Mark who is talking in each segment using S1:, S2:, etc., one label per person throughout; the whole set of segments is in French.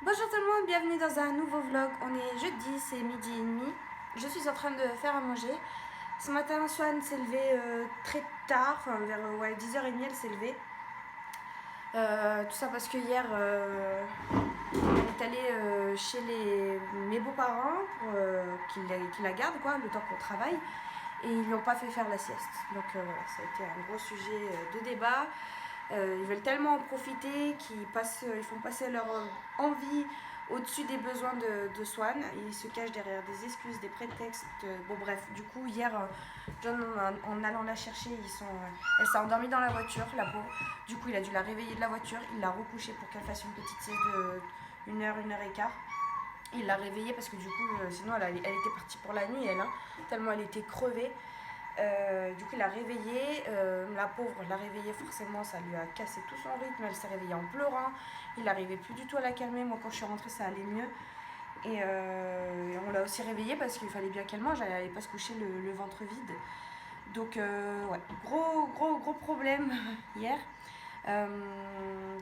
S1: Bonjour tout le monde, bienvenue dans un nouveau vlog. On est jeudi, c'est midi et demi. Je suis en train de faire à manger. Ce matin, Swan s'est levée très tard, enfin vers 10h30 elle s'est levée. Tout ça parce que hier, elle est allée chez mes beaux-parents pour qu'ils la gardent quoi, le temps qu'on travaille. Et ils lui ont pas fait faire la sieste. Donc voilà, ça a été un gros sujet de débat. Ils veulent tellement en profiter ils font passer leur envie au-dessus des besoins de Swan. Ils se cachent derrière des excuses, des prétextes. Bon bref, du coup hier, John en allant la chercher, elle s'est endormie dans la voiture, la peau. Du coup il a dû la réveiller de la voiture, il l'a recouchée pour qu'elle fasse une petite sieste de 1 heure et quart. Il l'a réveillée parce que du coup, sinon elle était partie pour la nuit, elle, hein, tellement elle était crevée. Du coup, il l'a réveillée. La pauvre l'a réveillée, forcément, ça lui a cassé tout son rythme. Elle s'est réveillée en pleurant. Il n'arrivait plus du tout à la calmer. Moi, quand je suis rentrée, ça allait mieux. Et on l'a aussi réveillée parce qu'il fallait bien qu'elle mange. Elle n'allait pas se coucher le ventre vide. Donc, ouais, gros problème hier.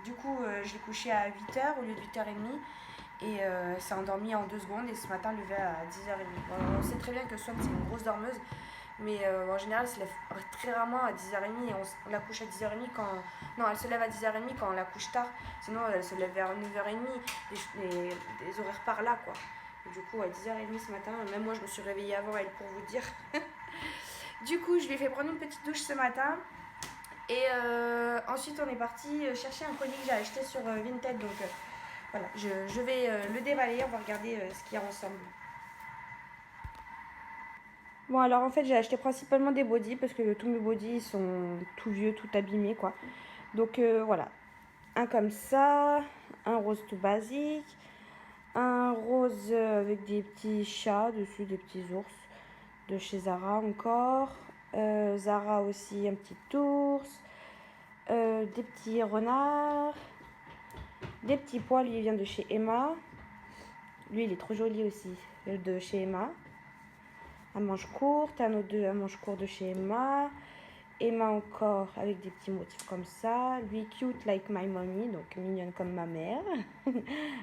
S1: Du coup, je l'ai couchée à 8h au lieu de 8h30. Et elle s'est endormie en 2 secondes. Et ce matin, elle levait à 10h30. Bon, on sait très bien que Swan, c'est une grosse dormeuse. Mais en général, elle se lève très rarement à 10h30 et on la couche à 10h30 quand... Non, elle se lève à 10h30 quand on la couche tard. Sinon, elle se lève vers 9h30, des horaires par là, quoi. Et du coup, à 10h30 ce matin, même moi, je me suis réveillée avant elle, pour vous dire. Du coup, je lui ai fait prendre une petite douche ce matin. Et ensuite, on est parti chercher un colis que j'ai acheté sur Vinted. Donc, voilà, je vais le déballer. On va regarder ce qu'il y a ensemble. Bon alors en fait j'ai acheté principalement des bodys parce que tous mes bodys sont tout vieux, tout abîmés quoi. Donc voilà, un comme ça, un rose tout basique, un rose avec des petits chats dessus, des petits ours de chez Zara encore. Zara aussi un petit ours, des petits renards, des petits pois, lui il vient de chez Emma. Lui il est trop joli aussi, de chez Emma. À manche courte, un autre à manche courte de chez Emma. Emma encore avec des petits motifs comme ça. Lui cute like my mommy, donc mignonne comme ma mère.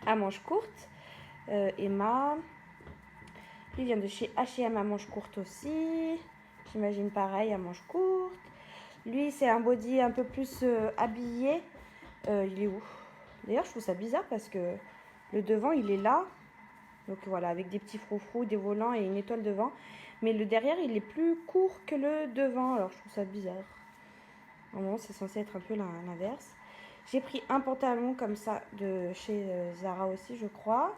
S1: À manche courte. Emma. Lui vient de chez H&M à manche courte aussi. J'imagine pareil à manche courte. Lui c'est un body un peu plus habillé. Il est où? D'ailleurs je trouve ça bizarre parce que le devant il est là. Donc voilà, avec des petits froufrous, des volants et une étoile devant. Mais le derrière, il est plus court que le devant. Alors je trouve ça bizarre. Normalement, c'est censé être un peu l'inverse. J'ai pris un pantalon comme ça de chez Zara aussi, je crois.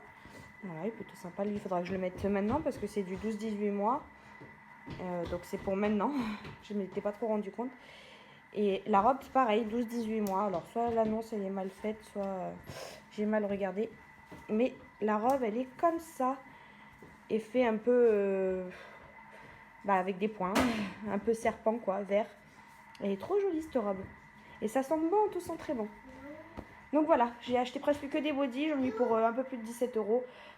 S1: Voilà, il est plutôt sympa. Lui, il faudra que je le mette maintenant parce que c'est du 12-18 mois. Donc c'est pour maintenant. Je ne m'étais pas trop rendu compte. Et la robe, c'est pareil, 12-18 mois. Alors soit l'annonce, elle est mal faite, soit j'ai mal regardé. Mais la robe, elle est comme ça. Et fait un peu... avec des points. Un peu serpent, quoi, vert. Elle est trop jolie, cette robe. Et ça sent bon, tout sent très bon. Donc voilà, j'ai acheté presque que des bodys. J'en ai eu pour un peu plus de 17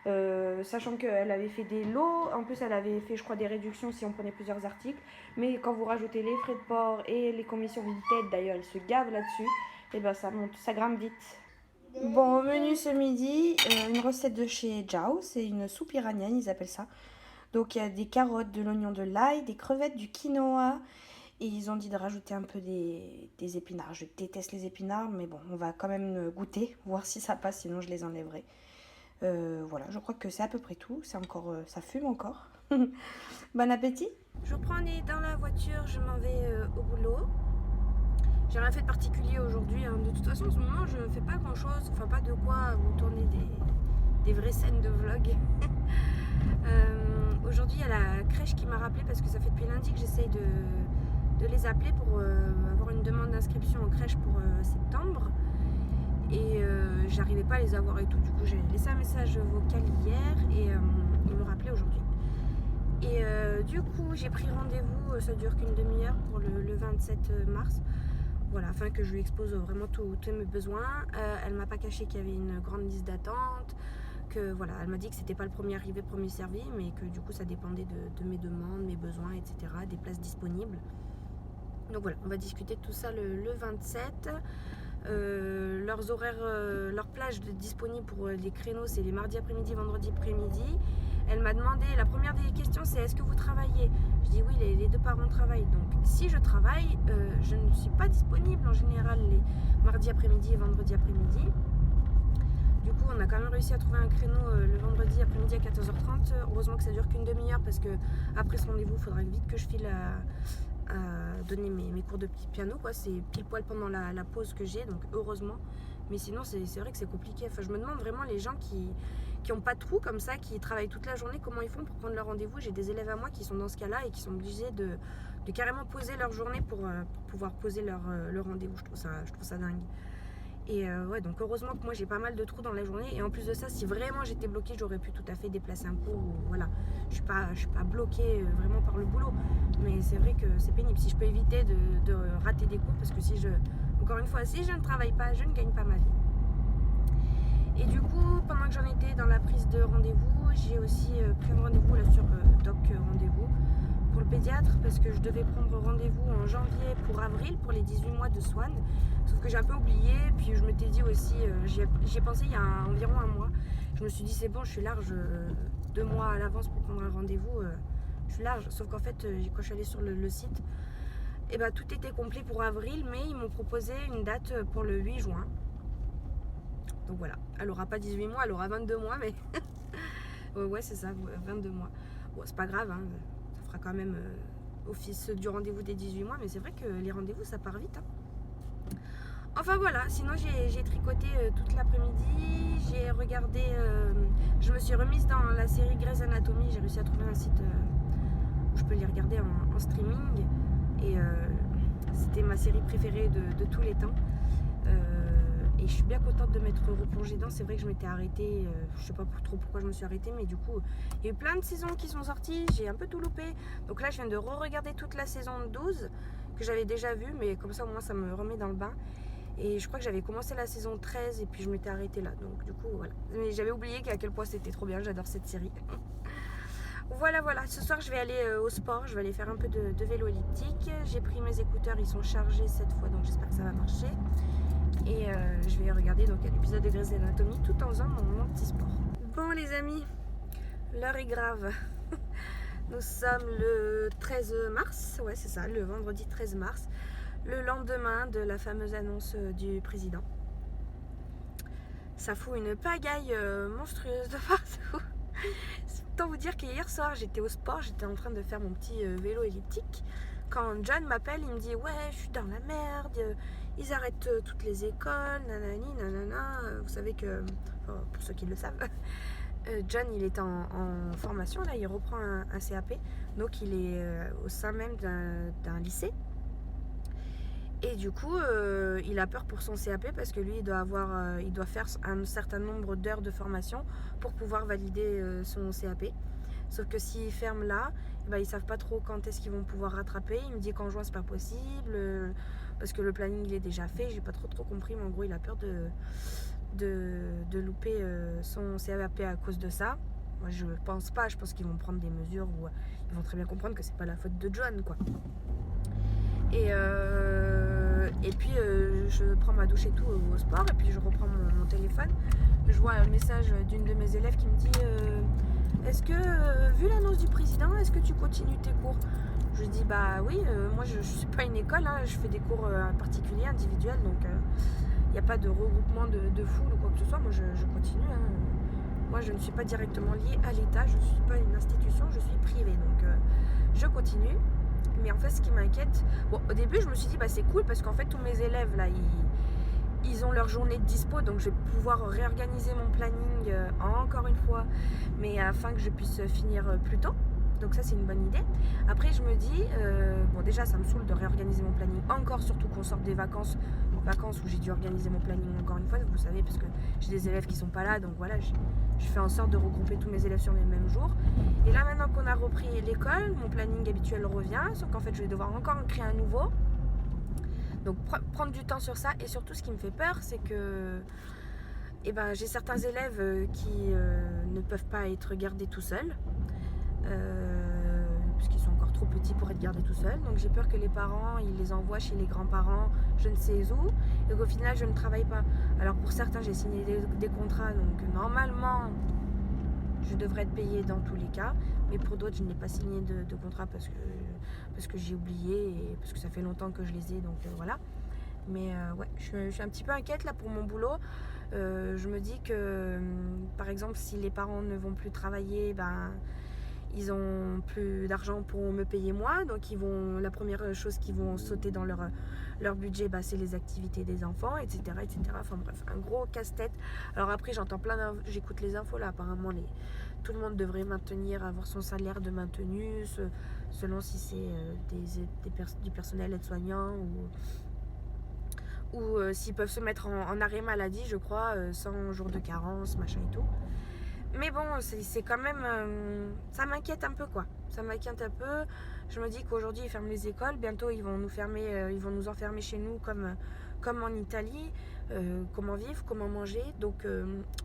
S1: €. Sachant qu'elle avait fait des lots. En plus, elle avait fait, je crois, des réductions si on prenait plusieurs articles. Mais quand vous rajoutez les frais de port et les commissions Vinted, d'ailleurs, elle se gave là-dessus. Et ben ça monte, ça grimpe vite. Bon, au menu ce midi, une recette de chez Jao, c'est une soupe iranienne, ils appellent ça. Donc il y a des carottes, de l'oignon, de l'ail, des crevettes, du quinoa. Et ils ont dit de rajouter un peu des épinards. Je déteste les épinards, mais bon, on va quand même goûter, voir si ça passe, sinon je les enlèverai. Voilà, je crois que c'est à peu près tout. C'est encore, ça fume encore. Bon appétit. Je reprends, on est dans la voiture, je m'en vais au boulot. J'ai rien fait de particulier aujourd'hui, hein. De toute façon en ce moment je ne fais pas grand chose, enfin pas de quoi vous tourner des vraies scènes de vlog. Aujourd'hui il y a la crèche qui m'a rappelé parce que ça fait depuis lundi que j'essaye de les appeler pour avoir une demande d'inscription en crèche pour septembre. Et j'arrivais pas à les avoir et tout, du coup j'ai laissé un message vocal hier et ils m'ont rappelé aujourd'hui. Et du coup j'ai pris rendez-vous, ça dure qu'une demi-heure pour le 27 mars. Voilà, afin que je lui expose vraiment tous mes besoins. Elle m'a pas caché qu'il y avait une grande liste d'attente, que voilà, elle m'a dit que c'était pas le premier arrivé, premier servi, mais que du coup ça dépendait de mes demandes, mes besoins, etc., des places disponibles. Donc voilà, on va discuter de tout ça le 27. Leurs horaires, leur plage disponible pour les créneaux, c'est les mardis après-midi, vendredi après-midi. Elle m'a demandé, la première des questions, c'est est-ce que vous travaillez? Je dis oui, les deux parents travaillent. Donc si je travaille, je ne suis pas disponible en général les mardis après-midi et vendredi après-midi. Du coup, on a quand même réussi à trouver un créneau le vendredi après-midi à 14h30. Heureusement que ça dure qu'une demi-heure parce que après ce rendez-vous, il faudra vite que je file à donner mes cours de piano, quoi. C'est pile poil pendant la pause que j'ai, donc heureusement. Mais sinon, c'est vrai que c'est compliqué. Enfin, je me demande vraiment les gens qui n'ont pas de trou comme ça, qui travaillent toute la journée, comment ils font pour prendre leur rendez-vous. J'ai des élèves à moi qui sont dans ce cas-là et qui sont obligés de carrément poser leur journée pour pouvoir poser leur rendez-vous. Je trouve ça dingue. Et ouais, donc heureusement que moi j'ai pas mal de trous dans la journée. Et en plus de ça, si vraiment j'étais bloquée, j'aurais pu tout à fait déplacer un cours. Voilà, je suis pas bloquée vraiment par le boulot. Mais c'est vrai que c'est pénible. Si je peux éviter de rater des cours, parce que encore une fois, si je ne travaille pas, je ne gagne pas ma vie. Et du coup, pendant que j'en étais dans la prise de rendez-vous, j'ai aussi pris un rendez-vous là sur Doc Rendez-vous pour le pédiatre parce que je devais prendre rendez-vous en janvier pour avril pour les 18 mois de Swan. Sauf que j'ai un peu oublié, puis je m'étais dit aussi, j'y ai pensé il y a environ un mois. Je me suis dit c'est bon, je suis large 2 mois à l'avance pour prendre un rendez-vous, je suis large. Sauf qu'en fait, quand je suis allée sur le site, et ben, tout était complet pour avril, mais ils m'ont proposé une date pour le 8 juin. Donc voilà, elle aura pas 18 mois, elle aura 22 mois, mais ouais, c'est ça, 22 mois. Bon, c'est pas grave, hein, ça fera quand même office du rendez-vous des 18 mois, mais c'est vrai que les rendez-vous, ça part vite. Hein. Enfin voilà, sinon j'ai tricoté toute l'après-midi, j'ai regardé, je me suis remise dans la série Grey's Anatomy, j'ai réussi à trouver un site où je peux les regarder en streaming, et c'était ma série préférée de tous les temps. Et je suis bien contente de m'être replongée dedans. C'est vrai que je m'étais arrêtée, je sais pas trop pourquoi je me suis arrêtée, mais du coup, il y a eu plein de saisons qui sont sorties, j'ai un peu tout loupé. Donc là, je viens de re-regarder toute la saison 12, que j'avais déjà vue, mais comme ça, au moins, ça me remet dans le bain. Et je crois que j'avais commencé la saison 13 et puis je m'étais arrêtée là. Donc du coup, voilà. Mais j'avais oublié à quel point c'était trop bien, j'adore cette série. Voilà, ce soir, je vais aller au sport, je vais aller faire un peu de vélo elliptique. J'ai pris mes écouteurs, ils sont chargés cette fois, donc j'espère que ça va marcher. Et je vais regarder donc l'épisode de Grey's Anatomy tout en faisant mon petit sport. Bon les amis, l'heure est grave. Nous sommes le 13 mars, ouais c'est ça, le vendredi 13 mars, le lendemain de la fameuse annonce du président. Ça fout une pagaille monstrueuse de partout. Autant vous dire qu'hier soir j'étais au sport, j'étais en train de faire mon petit vélo elliptique. Quand John m'appelle, il me dit ouais je suis dans la merde, ils arrêtent toutes les écoles, nanani, nanana. Vous savez que, enfin, pour ceux qui le savent, John il est en formation, là il reprend un CAP, donc il est au sein même d'un lycée. Et du coup, il a peur pour son CAP parce que lui, il doit faire un certain nombre d'heures de formation pour pouvoir valider son CAP. Sauf que s'il ferme là, bah, ils savent pas trop quand est-ce qu'ils vont pouvoir rattraper. Il me dit qu'en juin c'est pas possible parce que le planning il est déjà fait. J'ai pas trop compris, mais en gros il a peur de louper son CAP à cause de ça. Moi je pense pas, je pense qu'ils vont prendre des mesures où ils vont très bien comprendre que c'est pas la faute de John quoi. Et puis je prends ma douche et tout au sport et puis je reprends mon téléphone. Je vois un message d'une de mes élèves qui me dit est-ce que, vu l'annonce du président, est-ce que tu continues tes cours? Je lui dis bah oui, moi je suis pas une école, hein, je fais des cours particuliers, individuels, donc il n'y a pas de regroupement de foule ou quoi que ce soit, moi je continue. Hein. Moi je ne suis pas directement liée à l'État, je ne suis pas une institution, je suis privée, donc je continue. Mais en fait ce qui m'inquiète, bon au début je me suis dit bah c'est cool parce qu'en fait tous mes élèves là ils ont leur journée de dispo, donc je vais pouvoir réorganiser mon planning encore une fois, mais afin que je puisse finir plus tôt. Donc ça c'est une bonne idée. Après je me dis, bon déjà ça me saoule de réorganiser mon planning encore, surtout qu'on sort des vacances où j'ai dû organiser mon planning encore une fois, vous savez, parce que j'ai des élèves qui sont pas là, donc voilà, je fais en sorte de regrouper tous mes élèves sur les mêmes jours. Et là maintenant qu'on a repris l'école, mon planning habituel revient, sauf qu'en fait je vais devoir encore en créer un nouveau. Donc prendre du temps sur ça, et surtout ce qui me fait peur c'est que j'ai certains élèves qui ne peuvent pas être gardés tout seuls puisqu'ils sont encore trop petits pour être gardés tout seuls, donc j'ai peur que les parents ils les envoient chez les grands-parents je ne sais où, Donc au final, je ne travaille pas. Alors pour certains, j'ai signé des contrats, donc normalement, je devrais être payée dans tous les cas. Mais pour d'autres, je n'ai pas signé de contrat parce que j'ai oublié et parce que ça fait longtemps que je les ai, donc voilà. Mais ouais, je suis un petit peu inquiète là pour mon boulot. Je me dis que, par exemple, si les parents ne vont plus travailler, ben, ils ont plus d'argent pour me payer moi. Donc la première chose qu'ils vont sauter dans leur budget, bah, c'est les activités des enfants, etc., etc. Enfin bref, un gros casse-tête. Alors après, j'écoute les infos là. Apparemment, tout le monde devrait avoir son salaire de maintenu, selon si c'est du personnel aide-soignant ou s'ils peuvent se mettre en arrêt maladie, je crois, 100 jours de carence, machin et tout. Mais bon, c'est quand même... ça m'inquiète un peu, quoi. Ça m'inquiète un peu. Je me dis qu'aujourd'hui, ils ferment les écoles. Bientôt, ils vont nous enfermer chez nous comme en Italie. Comment vivre, comment manger. Donc,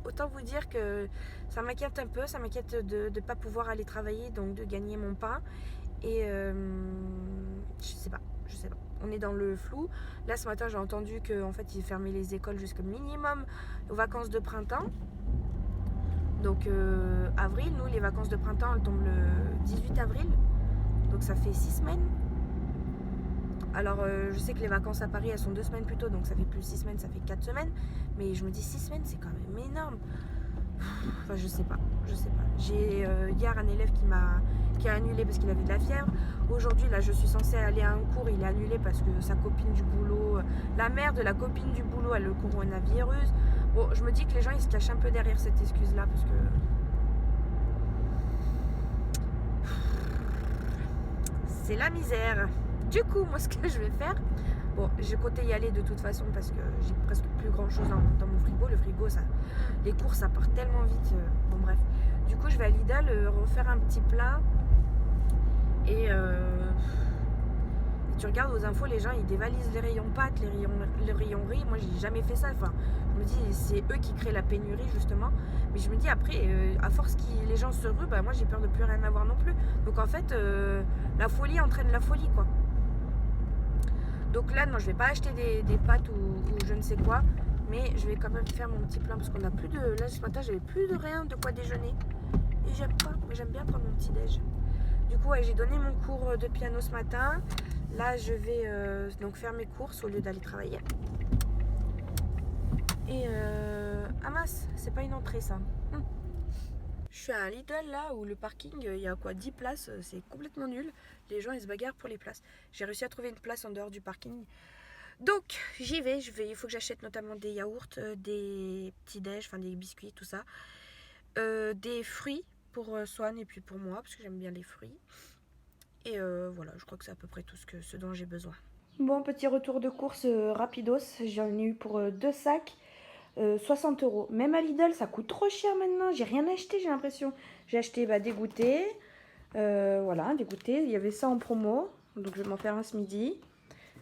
S1: autant vous dire que ça m'inquiète un peu. Ça m'inquiète de ne pas pouvoir aller travailler, donc de gagner mon pain. Et je sais pas. On est dans le flou. Là, ce matin, j'ai entendu qu'en fait, ils fermaient les écoles jusqu'au minimum aux vacances de printemps. Donc avril, nous les vacances de printemps elles tombent le 18 avril, donc ça fait 6 semaines. Alors je sais que les vacances à Paris elles sont 2 semaines plus tôt, donc ça fait plus 6 semaines, ça fait 4 semaines. Mais je me dis 6 semaines c'est quand même énorme. Enfin je sais pas. J'ai hier un élève qui a annulé parce qu'il avait de la fièvre. Aujourd'hui là je suis censée aller à un cours, il a annulé parce que sa copine du boulot, la mère de la copine du boulot a le coronavirus. Bon, je me dis que les gens ils se cachent un peu derrière cette excuse là parce que c'est la misère. Du coup, moi ce que je vais faire, bon, j'ai compté y aller de toute façon parce que j'ai presque plus grand chose dans mon frigo. Le frigo, les courses ça part tellement vite. Bon bref. Du coup, je vais à Lidl refaire un petit plat et tu regardes aux infos, les gens ils dévalisent les rayons pâtes, les rayons riz. Moi j'ai jamais fait ça. Enfin, je me dis c'est eux qui créent la pénurie justement. Mais je me dis après, à force que les gens se ruent, bah, moi j'ai peur de plus rien avoir non plus. Donc en fait, la folie entraîne la folie quoi. Donc là non, je vais pas acheter des pâtes ou je ne sais quoi. Mais je vais quand même faire mon petit plein parce qu'on a plus de... Là ce matin j'avais plus de rien de quoi déjeuner. Et j'aime pas, mais j'aime bien prendre mon petit déj. Du coup ouais, j'ai donné mon cours de piano ce matin. Là, je vais donc faire mes courses au lieu d'aller travailler. Et ah mince, c'est pas une entrée ça. Je suis à un Lidl là où le parking, il y a quoi 10 places, c'est complètement nul. Les gens ils se bagarrent pour les places. J'ai réussi à trouver une place en dehors du parking. Donc j'y vais, il faut que j'achète notamment des yaourts, des petits déj, enfin des biscuits, tout ça. Des fruits pour Swan et puis pour moi, parce que j'aime bien les fruits. Et voilà, je crois que c'est à peu près tout ce dont j'ai besoin. Bon, petit retour de course rapidos. J'en ai eu pour 2 sacs, 60 euros. Même à Lidl, ça coûte trop cher maintenant. J'ai rien acheté, j'ai l'impression. J'ai acheté des goûters. Voilà, des goûters. Il y avait ça en promo. Donc, je vais m'en faire un ce midi.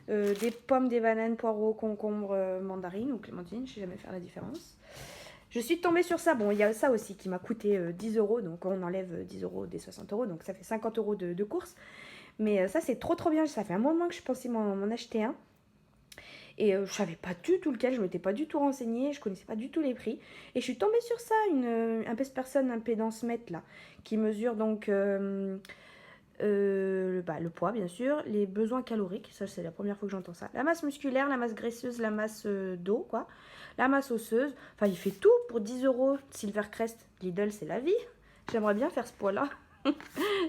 S1: Des pommes, des bananes, poireaux, concombres, mandarines ou clémentines. Je sais jamais faire la différence. Je suis tombée sur ça. Bon, il y a ça aussi qui m'a coûté 10 euros. Donc, on enlève 10 euros des 60 euros. Donc, ça fait 50 euros de course. Mais ça, c'est trop bien. Ça fait un moment que je pensais m'en acheter un. Et je savais pas du tout lequel. Je m'étais pas du tout renseignée. Je connaissais pas du tout les prix. Et je suis tombée sur ça. Un personne impédance mètre, là. Qui mesure donc le poids, bien sûr. Les besoins caloriques. Ça, c'est la première fois que j'entends ça. La masse musculaire, la masse graisseuse, la masse d'eau, quoi. La masse osseuse. Enfin, il fait tout pour 10 euros. Silvercrest, Lidl, c'est la vie. J'aimerais bien faire ce poids-là.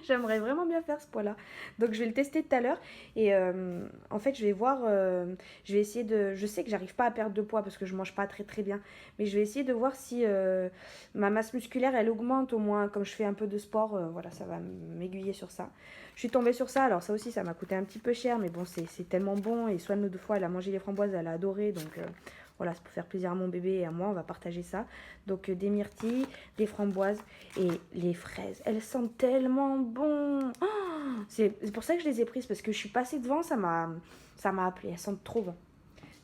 S1: J'aimerais vraiment bien faire ce poids-là. Donc je vais le tester tout à l'heure. Et en fait, je vais voir. Je vais essayer de. Je sais que j'arrive pas à perdre de poids parce que je mange pas très très bien. Mais je vais essayer de voir si ma masse musculaire elle augmente au moins. Comme je fais un peu de sport, voilà, ça va m'aiguiller sur ça. Je suis tombée sur ça. Alors ça aussi, ça m'a coûté un petit peu cher. Mais bon, c'est tellement bon. Et Swan, l'autre fois, elle a mangé les framboises, elle a adoré. Donc. Voilà, c'est pour faire plaisir à mon bébé et à moi, on va partager ça. Donc des myrtilles, des framboises et les fraises. Elles sentent tellement bon. Oh, c'est pour ça que je les ai prises, parce que je suis passée devant, ça m'a appelé. Elles sentent trop bon.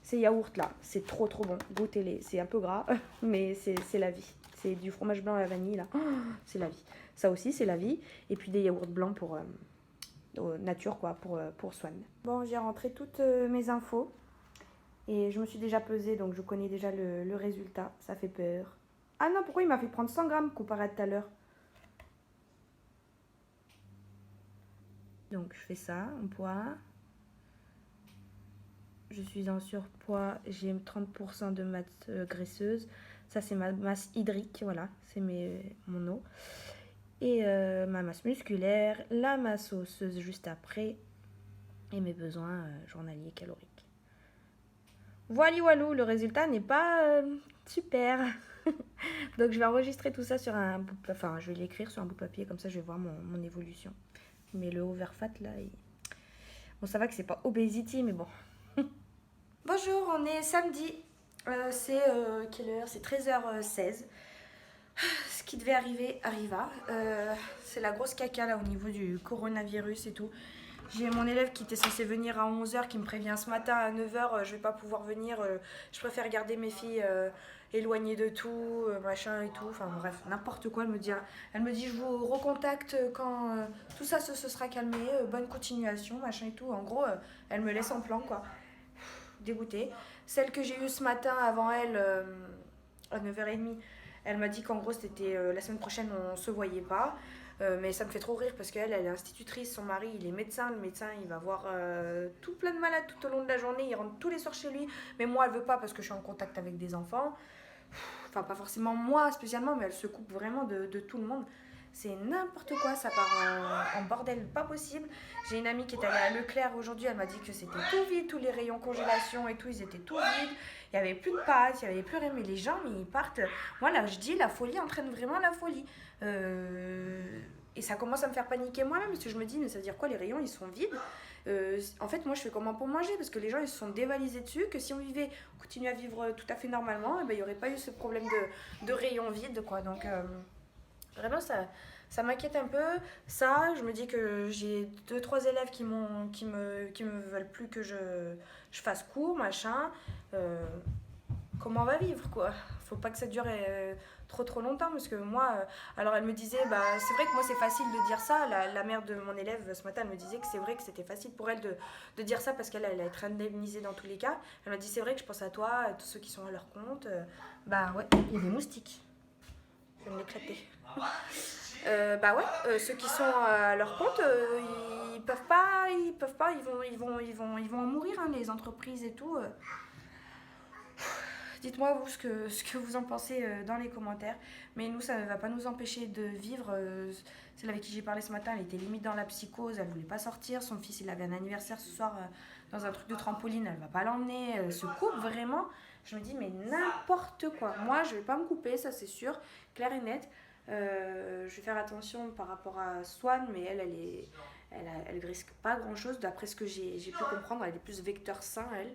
S1: Ces yaourts là, c'est trop bon. Goûtez-les, c'est un peu gras, mais c'est la vie. C'est du fromage blanc à la vanille là. Oh, c'est la vie. Ça aussi, c'est la vie. Et puis des yaourts blancs pour nature quoi, pour Swan. Bon, j'ai rentré toutes mes infos. Et je me suis déjà pesée, donc je connais déjà le résultat. Ça fait peur. Ah non, pourquoi il m'a fait prendre 100 grammes comparé à tout à l'heure? Donc je fais ça en poids. Je suis en surpoids, j'ai 30% de masse graisseuse. Ça c'est ma masse hydrique, voilà, c'est mon eau. Et ma masse musculaire, la masse osseuse juste après. Et mes besoins journaliers caloriques. Voilà, walou, le résultat n'est pas super. Donc je vais enregistrer tout ça sur un bout de... Enfin, je vais l'écrire sur un bout de papier, comme ça je vais voir mon évolution. Mais le overfat là, bon ça va que c'est pas obésity, mais bon. Bonjour, on est samedi. C'est quelle heure? C'est 13h16. Ce qui devait arriver arriva. C'est la grosse caca là au niveau du coronavirus et tout. J'ai mon élève qui était censé venir à 11h qui me prévient ce matin à 9h, je vais pas pouvoir venir, je préfère garder mes filles éloignées de tout, machin et tout, enfin bref, n'importe quoi. Elle me dit je vous recontacte quand tout ça se sera calmé, bonne continuation, machin et tout. En gros, elle me laisse en plan quoi. Dégoûtée. Celle que j'ai eue ce matin avant elle, à 9h30, elle m'a dit qu'en gros c'était la semaine prochaine on se voyait pas. Mais ça me fait trop rire parce qu'elle est institutrice, son mari il est médecin, le médecin il va voir tout plein de malades tout au long de la journée, il rentre tous les soirs chez lui, mais moi elle veut pas parce que je suis en contact avec des enfants, enfin pas forcément moi spécialement, mais elle se coupe vraiment de tout le monde. C'est n'importe quoi, ça part en bordel pas possible. J'ai une amie qui est allée à Leclerc aujourd'hui, elle m'a dit que c'était tout vide, tous les rayons congélation et tout, ils étaient tout vides. Il n'y avait plus de pâtes, il n'y avait plus rien, mais les gens, mais ils partent. Moi là, je dis, la folie entraîne vraiment la folie. Et ça commence à me faire paniquer moi-même, parce que je me dis, mais ça veut dire quoi, les rayons, ils sont vides? En fait, moi, je fais comment pour manger? Parce que les gens, ils se sont dévalisés dessus, que si on continuait à vivre tout à fait normalement, il n'y aurait pas eu ce problème de rayons vides, quoi. Donc, vraiment, ça m'inquiète un peu. Ça, je me dis que j'ai 2-3 élèves qui me veulent plus que je fasse cours, machin. Comment on va vivre quoi? Faut pas que ça dure trop longtemps parce que moi, alors elle me disait, bah c'est vrai que moi c'est facile de dire ça, la mère de mon élève ce matin elle me disait que c'est vrai que c'était facile pour elle de dire ça parce qu'elle allait être indemnisée dans tous les cas. Elle m'a dit c'est vrai que je pense à toi, à tous ceux qui sont à leur compte. Bah ouais, il y a des moustiques. Je vais me l'éclater. Bah ouais, ceux qui sont à leur compte, ils peuvent pas, ils vont en mourir, hein, les entreprises et tout. Dites-moi vous ce que vous en pensez dans les commentaires. Mais nous, ça ne va pas nous empêcher de vivre. Celle avec qui j'ai parlé ce matin, elle était limite dans la psychose, elle voulait pas sortir. Son fils, il avait un anniversaire ce soir dans un truc de trampoline, elle va pas l'emmener. Elle se coupe vraiment. Je me dis, mais n'importe quoi. Moi, je vais pas me couper, ça c'est sûr, clair et net. Je vais faire attention par rapport à Swan, mais elle risque pas grand chose. D'après ce que j'ai pu comprendre, elle est plus vecteur sain, elle.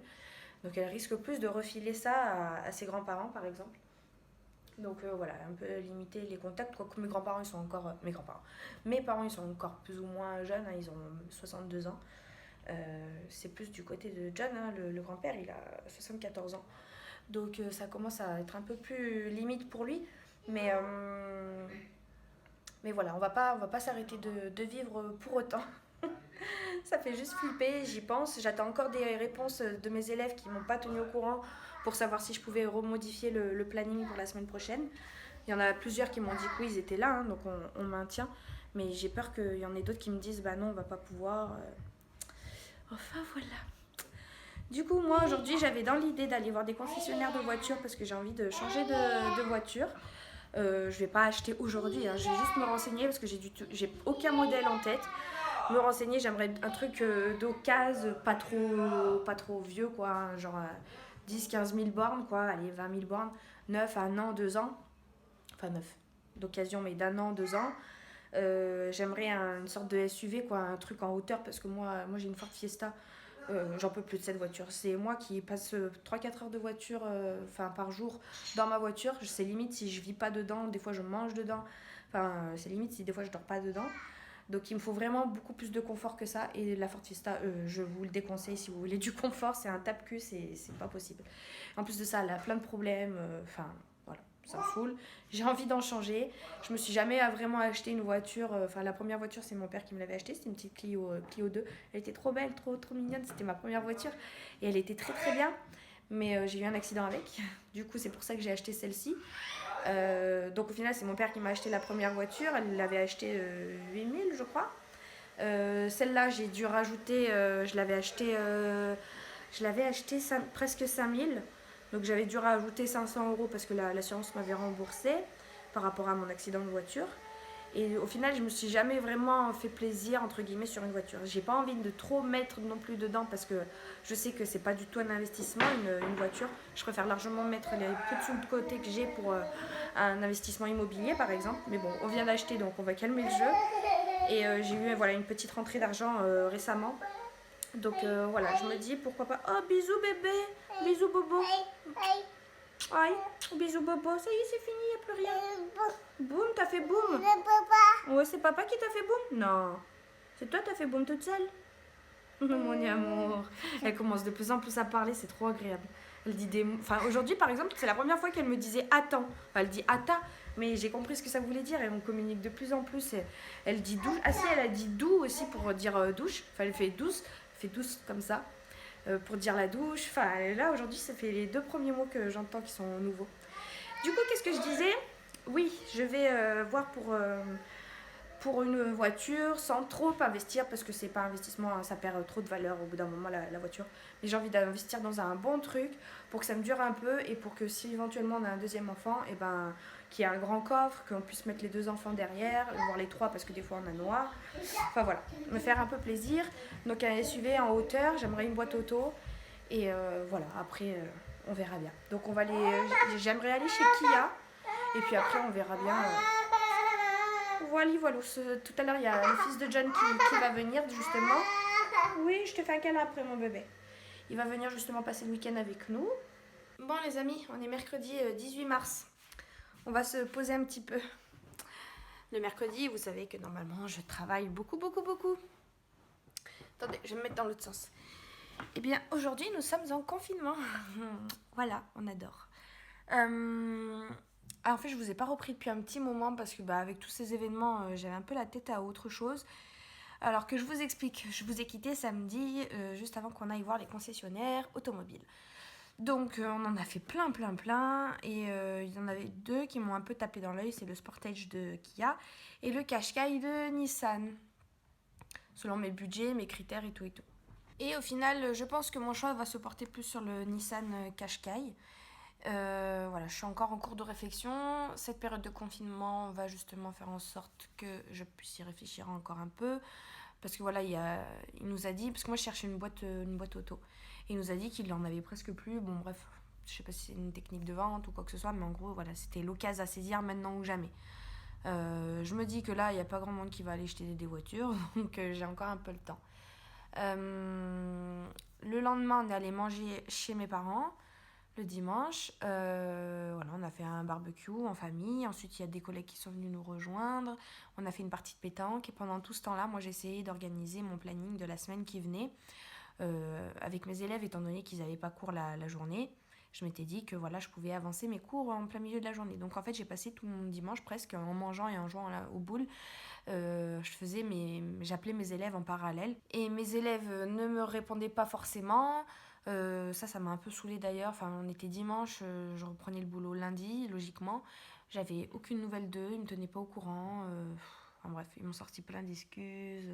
S1: Donc elle risque plus de refiler ça à ses grands-parents par exemple. Donc voilà, un peu limiter les contacts, quoique mes grands-parents ils sont encore... Mes parents ils sont encore plus ou moins jeunes, hein, ils ont 62 ans. C'est plus du côté de John, hein, le grand-père il a 74 ans. Donc ça commence à être un peu plus limite pour lui. Mais voilà, on va pas s'arrêter de vivre pour autant. Ça fait juste flipper, j'y pense. J'attends encore des réponses de mes élèves qui m'ont pas tenu au courant pour savoir si je pouvais remodifier le planning pour la semaine prochaine. Il y en a plusieurs qui m'ont dit que oui, ils étaient là, hein, donc on maintient. Mais j'ai peur qu'il y en ait d'autres qui me disent bah non, on va pas pouvoir. Enfin voilà. Du coup, moi aujourd'hui, j'avais dans l'idée d'aller voir des concessionnaires de voitures parce que j'ai envie de changer de voiture. Je vais pas acheter aujourd'hui, hein, je vais juste me renseigner parce que j'ai aucun modèle en tête. Me renseigner, j'aimerais un truc d'occasion, pas trop vieux quoi, hein, genre 10-15 000 bornes quoi, allez 20 000 bornes, neuf, 1 an, 2 ans, enfin neuf d'occasion mais d'1 an, 2 ans. J'aimerais une sorte de SUV quoi, un truc en hauteur parce que moi j'ai une Ford Fiesta, j'en peux plus de cette voiture. C'est moi qui passe 3-4 heures de voiture par jour dans ma voiture, c'est limite si je vis pas dedans, des fois je mange dedans, c'est limite si des fois je dors pas dedans. Donc il me faut vraiment beaucoup plus de confort que ça. Et la Ford Fiesta, je vous le déconseille si vous voulez du confort. C'est un tape-cul, c'est pas possible. En plus de ça, elle a plein de problèmes. Voilà, ça me saoule. J'ai envie d'en changer. Je me suis jamais vraiment acheté une voiture. La première voiture, c'est mon père qui me l'avait achetée. C'était une petite Clio 2. Elle était trop belle, trop mignonne. C'était ma première voiture. Et elle était très très bien. mais j'ai eu un accident avec. Du coup, c'est pour ça que j'ai acheté celle-ci. Donc au final, c'est mon père qui m'a acheté la première voiture. Elle l'avait acheté 8000, je crois. Celle-là, j'ai dû rajouter, je l'avais acheté presque 5000. Donc j'avais dû rajouter 500 € parce que l'assurance m'avait remboursé par rapport à mon accident de voiture. Et au final, je me suis jamais vraiment fait plaisir entre guillemets sur une voiture. J'ai pas envie de trop mettre non plus dedans parce que je sais que c'est pas du tout un investissement une voiture. Je préfère largement mettre les peu de sous de côté que j'ai pour un investissement immobilier par exemple. Mais bon, on vient d'acheter donc on va calmer le jeu. Et j'ai eu voilà une petite rentrée d'argent récemment. Donc voilà, je me dis pourquoi pas. Oh bisous bébé, bisous bobo. Aïe, bisous bobo, ça y est c'est fini, y a plus rien. Boum, t'as fait boum. Ouais, c'est papa qui t'a fait boum. Non, c'est toi t'as fait boum toute seule. Mon amour. Elle commence de plus en plus à parler, c'est trop agréable. Elle dit des mots. Enfin, aujourd'hui, par exemple, c'est la première fois qu'elle me disait attends. Enfin, elle dit attends, mais j'ai compris ce que ça voulait dire et on communique de plus en plus. Elle dit douche. Ah, si, elle a dit doux aussi pour dire douche. Enfin, elle fait douce comme ça pour dire la douche. Enfin, là, aujourd'hui, ça fait les 2 premiers mots que j'entends qui sont nouveaux. Du coup, qu'est-ce que je disais? Oui, je vais voir pour une voiture sans trop investir parce que c'est pas investissement, ça perd trop de valeur au bout d'un moment la voiture. Mais j'ai envie d'investir dans un bon truc pour que ça me dure un peu et pour que si éventuellement on a un deuxième enfant, et ben qu'il y ait un grand coffre, qu'on puisse mettre les 2 enfants derrière, voire les 3 parce que des fois on a noir. Enfin voilà, me faire un peu plaisir. Donc un SUV en hauteur, j'aimerais une boîte auto et voilà, après on verra bien. Donc on va j'aimerais aller chez Kia et puis après on verra bien. Voilà. Tout à l'heure, il y a le fils de John qui va venir, justement. Oui, je te fais un câlin après, mon bébé. Il va venir justement passer le week-end avec nous. Bon, les amis, on est mercredi 18 mars. On va se poser un petit peu. Le mercredi, vous savez que normalement, je travaille beaucoup, beaucoup, beaucoup. Attendez, je vais me mettre dans l'autre sens. Eh bien, aujourd'hui, nous sommes en confinement. Voilà, on adore. En fait, je vous ai pas repris depuis un petit moment parce que avec tous ces événements, j'avais un peu la tête à autre chose. Alors que je vous explique, je vous ai quitté samedi, juste avant qu'on aille voir les concessionnaires automobiles. Donc on en a fait plein, et il y en avait 2 qui m'ont un peu tapé dans l'œil, c'est le Sportage de Kia et le Qashqai de Nissan, selon mes budgets, mes critères et tout. Et au final, je pense que mon choix va se porter plus sur le Nissan Qashqai. Voilà, je suis encore en cours de réflexion. Cette période de confinement va justement faire en sorte que je puisse y réfléchir encore un peu. Parce que voilà, il nous a dit, parce que moi je cherchais une boîte auto. Et il nous a dit qu'il en avait presque plus. Bon, bref, je sais pas si c'est une technique de vente ou quoi que ce soit, mais en gros, voilà, c'était l'occasion à saisir maintenant ou jamais. Je me dis que là, il n'y a pas grand monde qui va aller jeter des voitures, donc j'ai encore un peu le temps. Le lendemain, on est allé manger chez mes parents. Le dimanche, voilà, on a fait un barbecue en famille. Ensuite, il y a des collègues qui sont venus nous rejoindre. On a fait une partie de pétanque. Et pendant tout ce temps-là, moi, j'ai essayé d'organiser mon planning de la semaine qui venait avec mes élèves, étant donné qu'ils n'avaient pas cours la journée. Je m'étais dit que voilà, je pouvais avancer mes cours en plein milieu de la journée. Donc, en fait, j'ai passé tout mon dimanche presque en mangeant et en jouant aux boules. J'appelais mes élèves en parallèle. Et mes élèves ne me répondaient pas forcément. Ça m'a un peu saoulée d'ailleurs. Enfin, on était dimanche, je reprenais le boulot lundi, logiquement. J'avais aucune nouvelle d'eux, ils me tenaient pas au courant. Enfin bref, ils m'ont sorti plein d'excuses.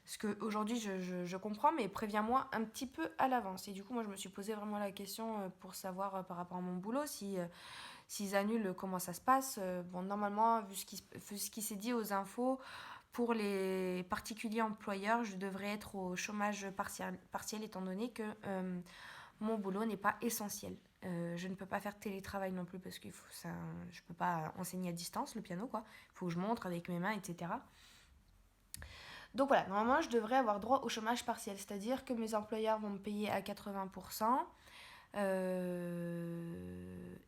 S1: Parce qu'aujourd'hui, je comprends, mais préviens-moi un petit peu à l'avance. Et du coup, moi, je me suis posé vraiment la question pour savoir par rapport à mon boulot, s'ils annulent, comment ça se passe. Bon, normalement, vu ce qui s'est dit aux infos, pour les particuliers employeurs, je devrais être au chômage partiel étant donné que mon boulot n'est pas essentiel. Je ne peux pas faire télétravail non plus parce que je ne peux pas enseigner à distance le piano, quoi. Il faut que je montre avec mes mains, etc. Donc voilà, normalement, je devrais avoir droit au chômage partiel, c'est-à-dire que mes employeurs vont me payer à 80%.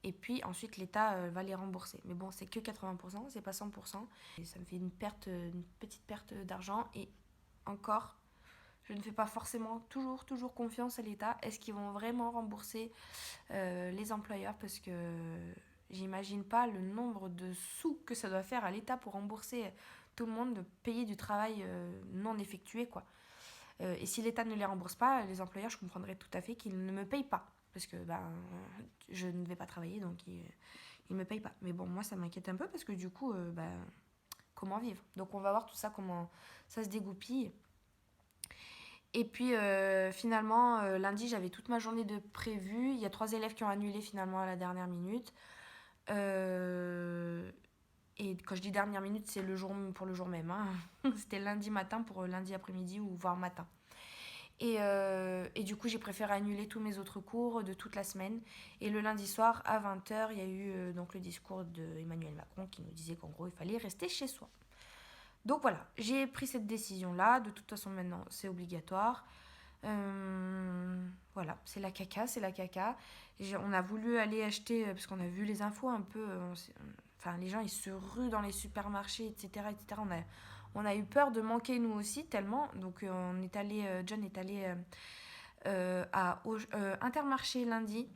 S1: Et puis ensuite l'État va les rembourser, mais bon, c'est que 80%, c'est pas 100%, et ça me fait une petite perte d'argent. Et encore, je ne fais pas forcément toujours confiance à l'État. Est-ce qu'ils vont vraiment rembourser les employeurs? Parce que j'imagine pas le nombre de sous que ça doit faire à l'État pour rembourser tout le monde, de payer du travail non effectué, quoi. Et si l'État ne les rembourse pas, les employeurs, je comprendrais tout à fait qu'ils ne me payent pas. parce que je ne vais pas travailler, donc il ne me paye pas. Mais bon, moi, ça m'inquiète un peu parce que du coup, comment vivre? Donc, on va voir tout ça, comment ça se dégoupille. Et puis, finalement, lundi, j'avais toute ma journée de prévu. Il y a 3 élèves qui ont annulé finalement à la dernière minute. Et quand je dis dernière minute, c'est pour le jour même. Hein. C'était lundi matin pour lundi après-midi ou voire matin. Et du coup, j'ai préféré annuler tous mes autres cours de toute la semaine. Et le lundi soir, à 20h, il y a eu donc le discours d'Emmanuel Macron qui nous disait qu'en gros, il fallait rester chez soi. Donc voilà, j'ai pris cette décision-là. De toute façon, maintenant, c'est obligatoire. Voilà, c'est la caca, c'est la caca. On a voulu aller acheter, parce qu'on a vu les infos un peu, les gens ils se ruent dans les supermarchés, etc. etc. On a eu peur de manquer nous aussi tellement. Donc John est allé à Intermarché lundi.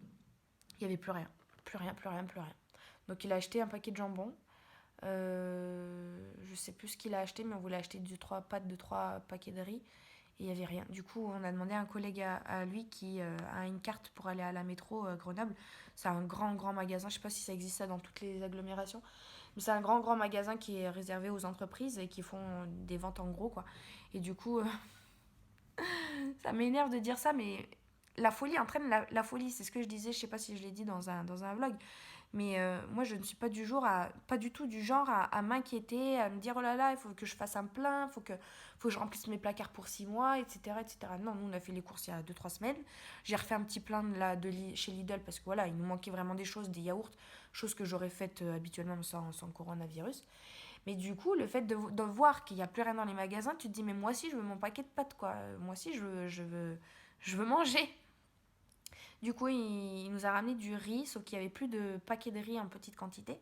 S1: Il n'y avait plus rien. Plus rien, plus rien, plus rien. Donc il a acheté un paquet de jambon. Je sais plus ce qu'il a acheté, mais on voulait acheter 3 paquets de riz. Et il n'y avait rien. Du coup, on a demandé à un collègue à lui qui a une carte pour aller à la métro Grenoble. C'est un grand, grand magasin. Je ne sais pas si ça existe ça dans toutes les agglomérations. Mais c'est un grand, grand magasin qui est réservé aux entreprises et qui font des ventes en gros, quoi. Et du coup, ça m'énerve de dire ça, mais la folie entraîne la folie. C'est ce que je disais, je ne sais pas si je l'ai dit dans un vlog. Mais moi, je ne suis pas du tout du genre à m'inquiéter, à me dire oh là là, il faut que je fasse un plein, il faut que je remplisse mes placards pour 6 mois, etc., etc. Non, nous, on a fait les courses il y a 2-3 semaines. J'ai refait un petit plein chez Lidl parce que voilà, il nous manquait vraiment des choses, des yaourts, choses que j'aurais faites habituellement sans coronavirus. Mais du coup, le fait de voir qu'il n'y a plus rien dans les magasins, tu te dis mais moi aussi, je veux mon paquet de pâtes, quoi. Moi aussi, je veux manger. Du coup, il nous a ramené du riz, sauf qu'il n'y avait plus de paquets de riz en petite quantité.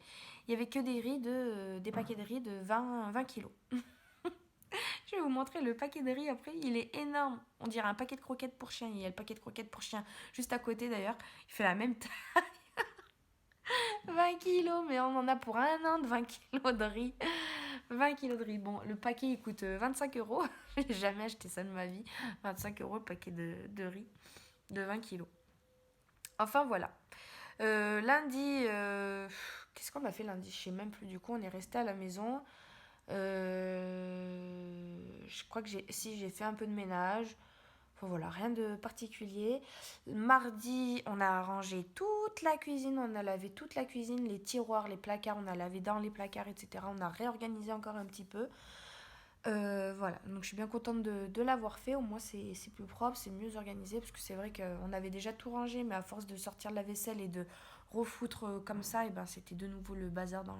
S1: Il n'y avait que des paquets de riz de 20 kilos. Je vais vous montrer le paquet de riz après. Il est énorme. On dirait un paquet de croquettes pour chien. Il y a le paquet de croquettes pour chien juste à côté d'ailleurs. Il fait la même taille. 20 kilos, mais on en a pour un an de 20 kilos de riz. 20 kilos de riz. Bon, le paquet il coûte 25 euros. J'ai jamais acheté ça de ma vie. 25 euros le paquet de riz de 20 kilos. Enfin voilà. Lundi, qu'est-ce qu'on a fait lundi? Je sais même plus. Du coup, on est resté à la maison. Je crois que j'ai fait un peu de ménage. Enfin voilà, rien de particulier. Mardi, on a rangé toute la cuisine, on a lavé toute la cuisine, les tiroirs, les placards, on a lavé dans les placards, etc. On a réorganisé encore un petit peu. Voilà, donc je suis bien contente de l'avoir fait. Au moins c'est plus propre, c'est mieux organisé, parce que c'est vrai qu'on avait déjà tout rangé, mais à force de sortir la vaisselle et de refoutre comme ça, et ben c'était de nouveau le bazar dans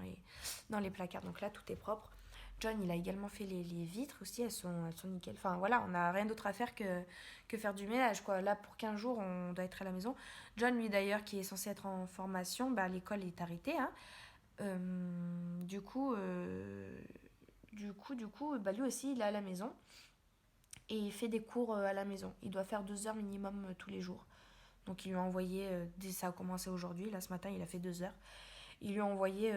S1: les placards. Donc là tout est propre. John il a également fait les vitres aussi, elles sont nickel. Enfin voilà, on n'a rien d'autre à faire que faire du ménage, quoi. Là pour 15 jours on doit être à la maison. John lui d'ailleurs qui est censé être en formation, l'école est arrêtée, hein. Du coup, lui aussi, il est à la maison et il fait des cours à la maison. Il doit faire 2 heures minimum tous les jours. Donc, il lui a envoyé, dès ça a commencé aujourd'hui, là ce matin, il a fait 2 heures. Il lui a envoyé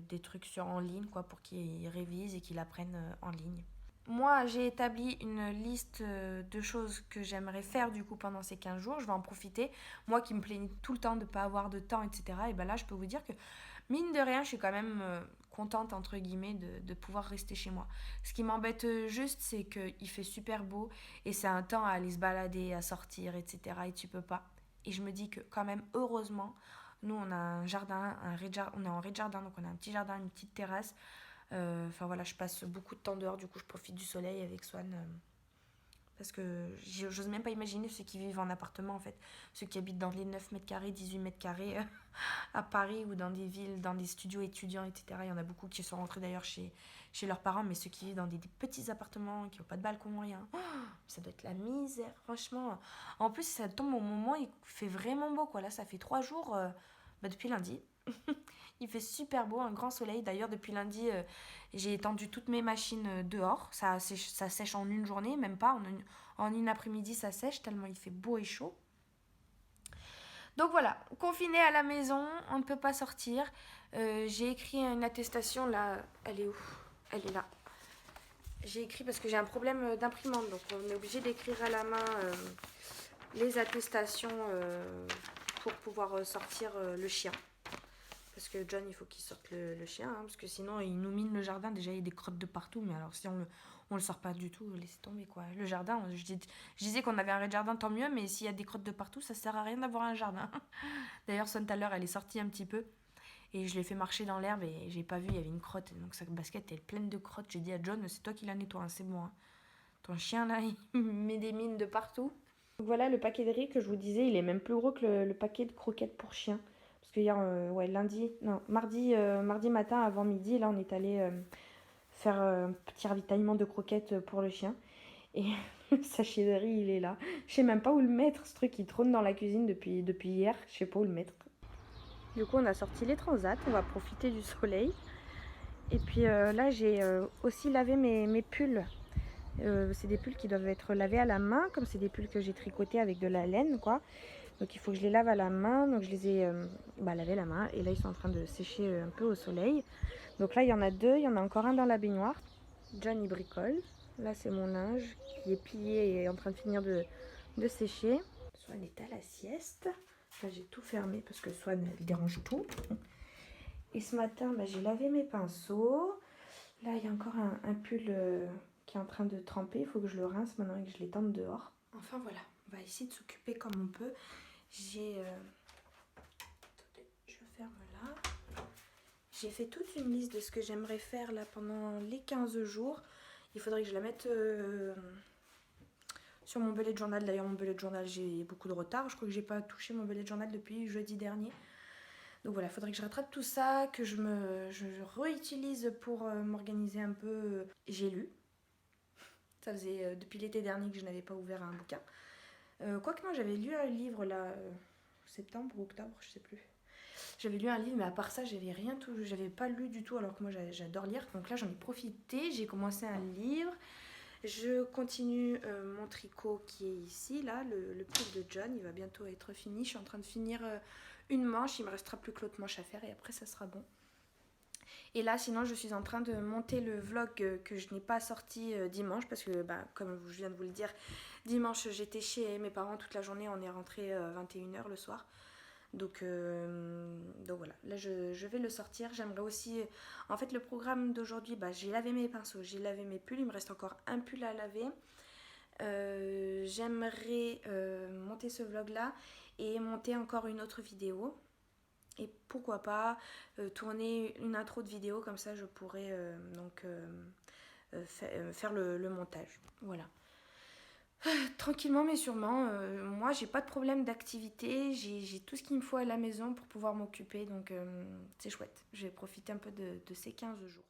S1: des trucs en ligne, quoi, pour qu'il révise et qu'il apprenne en ligne. Moi, j'ai établi une liste de choses que j'aimerais faire du coup pendant ces 15 jours. Je vais en profiter. Moi qui me plaignais tout le temps de ne pas avoir de temps, etc. Et ben là, je peux vous dire que, mine de rien, je suis quand même contente, entre guillemets, de pouvoir rester chez moi. Ce qui m'embête juste, c'est qu'il fait super beau et c'est un temps à aller se balader, à sortir, etc. Et tu peux pas. Et je me dis que quand même, heureusement, nous, on a un jardin, on est en rez-de-jardin, donc on a un petit jardin, une petite terrasse. Enfin voilà, je passe beaucoup de temps dehors, du coup je profite du soleil avec Swan. Parce que j'ose même pas imaginer ceux qui vivent en appartement en fait. Ceux qui habitent dans les 9 mètres carrés, 18 mètres carrés à Paris ou dans des villes, dans des studios étudiants, etc. Il y en a beaucoup qui sont rentrés d'ailleurs chez leurs parents, mais ceux qui vivent dans des petits appartements, qui n'ont pas de balcon, rien. Oh, ça doit être la misère, franchement. En plus, ça tombe au moment, il fait vraiment beau quoi. Là, ça fait 3 jours, depuis lundi. Il fait super beau, un grand soleil. D'ailleurs, depuis lundi, j'ai étendu toutes mes machines dehors. Ça sèche en une journée, même pas. En une après-midi, ça sèche tellement il fait beau et chaud. Donc voilà, confiné à la maison, on ne peut pas sortir. J'ai écrit une attestation, là, elle est où? Elle est là. J'ai écrit parce que j'ai un problème d'imprimante, donc on est obligé d'écrire à la main les attestations pour pouvoir sortir le chien. Parce que John, il faut qu'il sorte le chien, hein, parce que sinon, il nous mine le jardin. Déjà, il y a des crottes de partout, mais alors si on le sort pas du tout, laissez tomber, quoi. Le jardin, je disais qu'on avait un vrai jardin, tant mieux, mais s'il y a des crottes de partout, ça sert à rien d'avoir un jardin. D'ailleurs, Son, tout à l'heure, elle est sortie un petit peu, et je l'ai fait marcher dans l'herbe, et j'ai pas vu, il y avait une crotte, donc sa basket est pleine de crottes. J'ai dit à John, c'est toi qui la nettoie, hein, c'est bon, hein. Ton chien, là, il met des mines de partout. Donc voilà, le paquet de riz que je vous disais, il est même plus gros que le paquet de croquettes pour chien. Parce que hier, mardi matin avant midi, là, on est allé faire un petit ravitaillement de croquettes pour le chien. Et le sachet de riz, il est là. Je sais même pas où le mettre, ce truc, il trône dans la cuisine depuis hier. Je sais pas où le mettre. Du coup, on a sorti les transats, on va profiter du soleil. Et puis là, j'ai aussi lavé mes pulls. C'est des pulls qui doivent être lavés à la main, comme c'est des pulls que j'ai tricotés avec de la laine, quoi. Donc il faut que je les lave à la main. Donc je les ai lavés à la main. Et là, ils sont en train de sécher un peu au soleil. Donc là, il y en a deux. Il y en a encore un dans la baignoire. John, il bricole. Là, c'est mon linge qui est plié et en train de finir de sécher. Swan est à la sieste. Là, j'ai tout fermé parce que Swan, elle dérange tout. Et ce matin, j'ai lavé mes pinceaux. Là, il y a encore un pull qui est en train de tremper. Il faut que je le rince maintenant et que je l'étende dehors. Enfin, voilà. On va essayer de s'occuper comme on peut. J'ai... Attendez, je ferme là. J'ai fait toute une liste de ce que j'aimerais faire là pendant les 15 jours. Il faudrait que je la mette sur mon bullet journal. D'ailleurs, mon bullet journal, j'ai beaucoup de retard. Je crois que j'ai pas touché mon bullet journal depuis jeudi dernier. Donc voilà, il faudrait que je rattrape tout ça, que je réutilise pour m'organiser un peu. J'ai lu. Ça faisait depuis l'été dernier que je n'avais pas ouvert un bouquin. Quoique non, j'avais lu un livre là, septembre ou octobre, je sais plus. J'avais lu un livre, mais à part ça, j'avais pas lu du tout, alors que moi j'adore lire. Donc là, j'en ai profité, j'ai commencé un livre. Je continue mon tricot qui est ici, là, le pull de John, il va bientôt être fini. Je suis en train de finir une manche, il me restera plus que l'autre manche à faire et après ça sera bon. Et là, sinon, je suis en train de monter le vlog que je n'ai pas sorti dimanche parce que, comme je viens de vous le dire, dimanche, j'étais chez mes parents toute la journée, on est rentré 21h le soir. Donc voilà, là je vais le sortir. J'aimerais aussi, en fait le programme d'aujourd'hui, j'ai lavé mes pinceaux, j'ai lavé mes pulls, il me reste encore un pull à laver. J'aimerais monter ce vlog là et monter encore une autre vidéo. Et pourquoi pas tourner une intro de vidéo, comme ça je pourrais faire le montage. Voilà. Tranquillement mais sûrement, moi j'ai pas de problème d'activité, j'ai tout ce qu'il me faut à la maison pour pouvoir m'occuper, donc c'est chouette. Je vais profiter un peu de ces 15 jours.